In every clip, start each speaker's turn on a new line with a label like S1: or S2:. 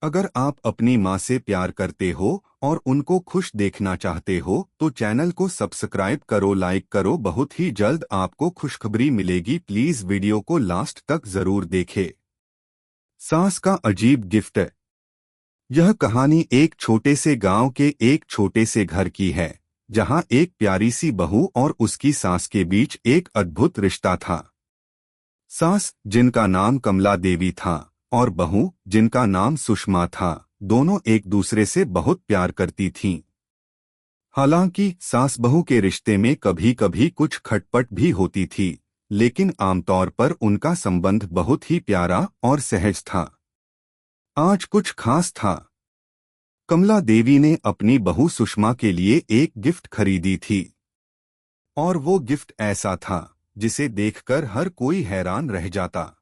S1: अगर आप अपनी माँ से प्यार करते हो और उनको खुश देखना चाहते हो तो चैनल को सब्सक्राइब करो, लाइक करो। बहुत ही जल्द आपको खुशखबरी मिलेगी। प्लीज वीडियो को लास्ट तक जरूर देखें। सास का अजीब गिफ्ट। यह कहानी एक छोटे से गांव के एक छोटे से घर की है, जहां एक प्यारी सी बहू और उसकी सास के बीच एक अद्भुत रिश्ता था। सास, जिनका नाम कमला देवी था, और बहू, जिनका नाम सुषमा था, दोनों एक दूसरे से बहुत प्यार करती थीं। हालांकि सास बहू के रिश्ते में कभी कभी कुछ खटपट भी होती थी, लेकिन आमतौर पर उनका संबंध बहुत ही प्यारा और सहज था। आज कुछ खास था। कमला देवी ने अपनी बहू सुषमा के लिए एक गिफ्ट खरीदी थी, और वो गिफ्ट ऐसा था जिसे देखकर हर कोई हैरान रह जाता।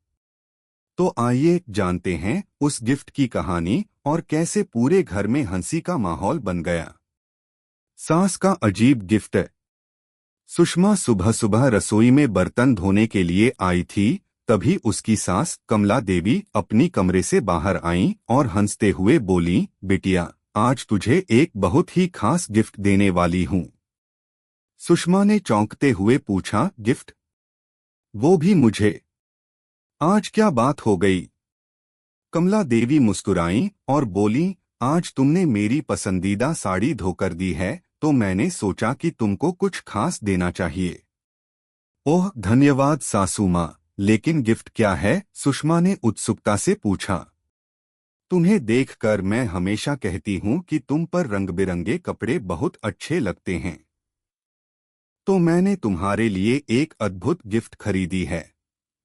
S1: तो आइए जानते हैं उस गिफ्ट की कहानी और कैसे पूरे घर में हंसी का माहौल बन गया। सास का अजीब गिफ्ट। सुषमा सुबह सुबह रसोई में बर्तन धोने के लिए आई थी। तभी उसकी सास कमला देवी अपनी कमरे से बाहर आईं और हंसते हुए बोलीं, बिटिया, आज तुझे एक बहुत ही खास गिफ्ट देने वाली हूँ। सुषमा ने चौंकते हुए पूछा, गिफ्ट? वो भी मुझे? आज क्या बात हो गई? कमला देवी मुस्कुराईं और बोलीं, आज तुमने मेरी पसंदीदा साड़ी धोकर दी है, तो मैंने सोचा कि तुमको कुछ खास देना चाहिए। ओह, धन्यवाद सासू माँ, लेकिन गिफ्ट क्या है? सुषमा ने उत्सुकता से पूछा। तुम्हें देखकर मैं हमेशा कहती हूँ कि तुम पर रंग बिरंगे कपड़े बहुत अच्छे लगते हैं, तो मैंने तुम्हारे लिए एक अद्भुत गिफ्ट खरीदी है।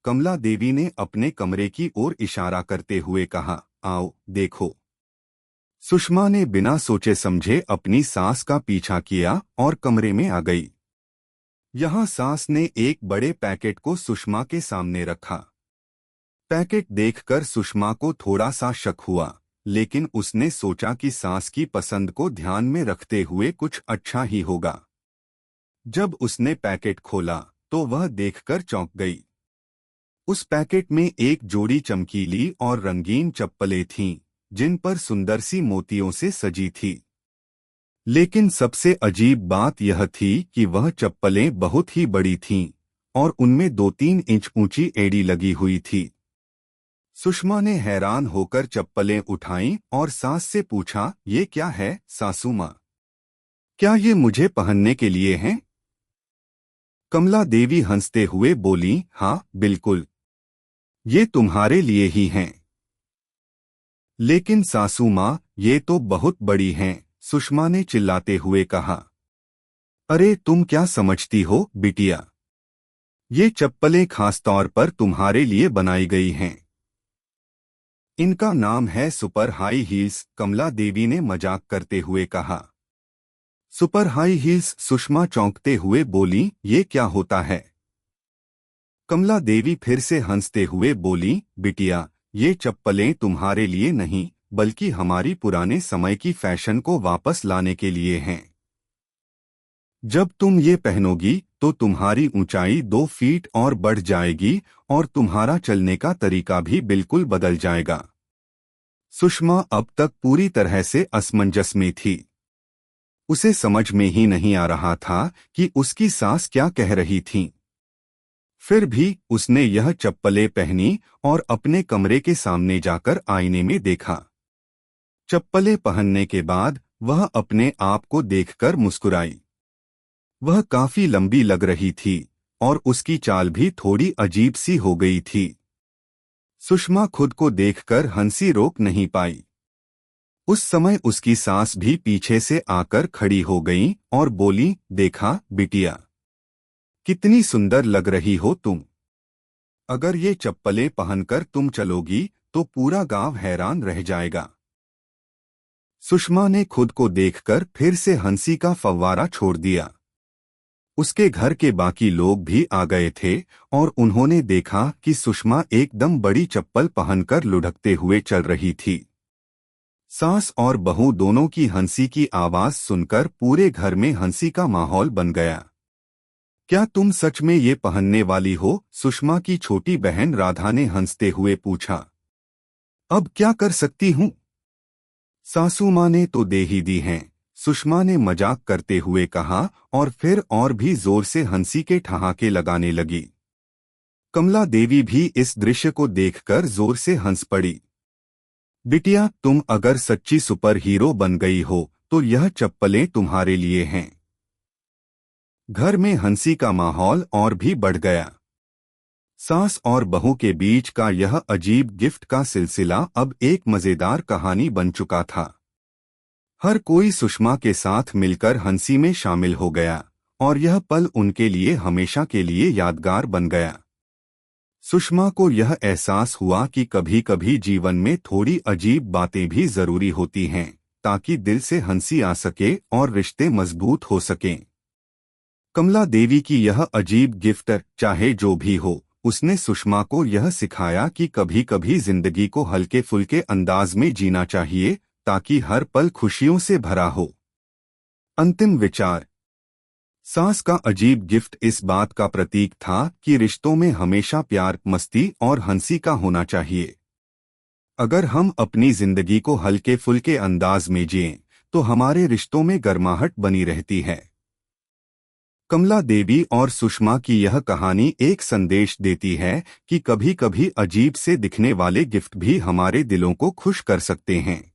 S1: कमला देवी ने अपने कमरे की ओर इशारा करते हुए कहा, आओ देखो। सुषमा ने बिना सोचे समझे अपनी सास का पीछा किया और कमरे में आ गई। यहाँ सास ने एक बड़े पैकेट को सुषमा के सामने रखा। पैकेट देखकर सुषमा को थोड़ा सा शक हुआ, लेकिन उसने सोचा कि सास की पसंद को ध्यान में रखते हुए कुछ अच्छा ही होगा। जब उसने पैकेट खोला तो वह देखकर चौंक गई। उस पैकेट में एक जोड़ी चमकीली और रंगीन चप्पलें थीं, जिन पर सुंदर सी मोतियों से सजी थी। लेकिन सबसे अजीब बात यह थी कि वह चप्पलें बहुत ही बड़ी थीं और उनमें 2-3 इंच ऊंची एड़ी लगी हुई थी। सुषमा ने हैरान होकर चप्पलें उठाईं और सास से पूछा, ये क्या है सासू माँ? क्या ये मुझे पहनने के लिए हैं? कमला देवी हंसते हुए बोली, हाँ बिल्कुल, ये तुम्हारे लिए ही हैं। लेकिन सासू माँ, ये तो बहुत बड़ी हैं, सुषमा ने चिल्लाते हुए कहा। अरे तुम क्या समझती हो बिटिया? ये चप्पलें खास तौर पर तुम्हारे लिए बनाई गई हैं। इनका नाम है super high heels, Kamla Devi ने मजाक करते हुए कहा। Super high heels? सुषमा चौंकते हुए बोली, ये क्या होता है? कमला देवी फिर से हंसते हुए बोली, बिटिया, ये चप्पलें तुम्हारे लिए नहीं, बल्कि हमारी पुराने समय की फैशन को वापस लाने के लिए हैं। जब तुम ये पहनोगी तो तुम्हारी ऊंचाई 2 फीट और बढ़ जाएगी और तुम्हारा चलने का तरीका भी बिल्कुल बदल जाएगा। सुषमा अब तक पूरी तरह से असमंजस में थी। उसे समझ में ही नहीं आ रहा था कि उसकी सास क्या कह रही थीं। फिर भी उसने यह चप्पलें पहनी और अपने कमरे के सामने जाकर आईने में देखा। चप्पलें पहनने के बाद वह अपने आप को देखकर मुस्कुराई। वह काफी लंबी लग रही थी और उसकी चाल भी थोड़ी अजीब सी हो गई थी। सुषमा खुद को देखकर हंसी रोक नहीं पाई। उस समय उसकी सास भी पीछे से आकर खड़ी हो गई और बोली, देखा बिटिया, कितनी सुंदर लग रही हो तुम। अगर ये चप्पलें पहनकर तुम चलोगी तो पूरा गांव हैरान रह जाएगा। सुषमा ने खुद को देखकर फिर से हंसी का फव्वारा छोड़ दिया। उसके घर के बाकी लोग भी आ गए थे और उन्होंने देखा कि सुषमा एकदम बड़ी चप्पल पहनकर लुढ़कते हुए चल रही थी। सास और बहू दोनों की हंसी की आवाज सुनकर पूरे घर में हंसी का माहौल बन गया। क्या तुम सच में ये पहनने वाली हो? सुषमा की छोटी बहन राधा ने हंसते हुए पूछा। अब क्या कर सकती हूँ? सासू माँ ने तो दे ही दी हैं, सुषमा ने मजाक करते हुए कहा और फिर और भी जोर से हंसी के ठहाके लगाने लगी। कमला देवी भी इस दृश्य को देखकर जोर से हंस पड़ी। बिटिया, तुम अगर सच्ची सुपर हीरो बन गई हो तो यह चप्पलें तुम्हारे लिए हैं। घर में हंसी का माहौल और भी बढ़ गया। सास और बहू के बीच का यह अजीब गिफ्ट का सिलसिला अब एक मजेदार कहानी बन चुका था। हर कोई सुषमा के साथ मिलकर हंसी में शामिल हो गया और यह पल उनके लिए हमेशा के लिए यादगार बन गया। सुषमा को यह एहसास हुआ कि कभी कभी जीवन में थोड़ी अजीब बातें भी जरूरी होती हैं ताकि दिल से हंसी आ सके और रिश्ते मजबूत हो सकें। कमला देवी की यह अजीब गिफ्ट, चाहे जो भी हो, उसने सुषमा को यह सिखाया कि कभी कभी जिंदगी को हल्के फुल्के अंदाज में जीना चाहिए ताकि हर पल खुशियों से भरा हो। अंतिम विचार। सास का अजीब गिफ्ट इस बात का प्रतीक था कि रिश्तों में हमेशा प्यार, मस्ती और हंसी का होना चाहिए। अगर हम अपनी जिंदगी को हल्के फुल्के अंदाज में जिएं, तो हमारे रिश्तों में गर्माहट बनी रहती है। कमला देवी और सुषमा की यह कहानी एक संदेश देती है कि कभी कभी अजीब से दिखने वाले गिफ्ट भी हमारे दिलों को खुश कर सकते हैं।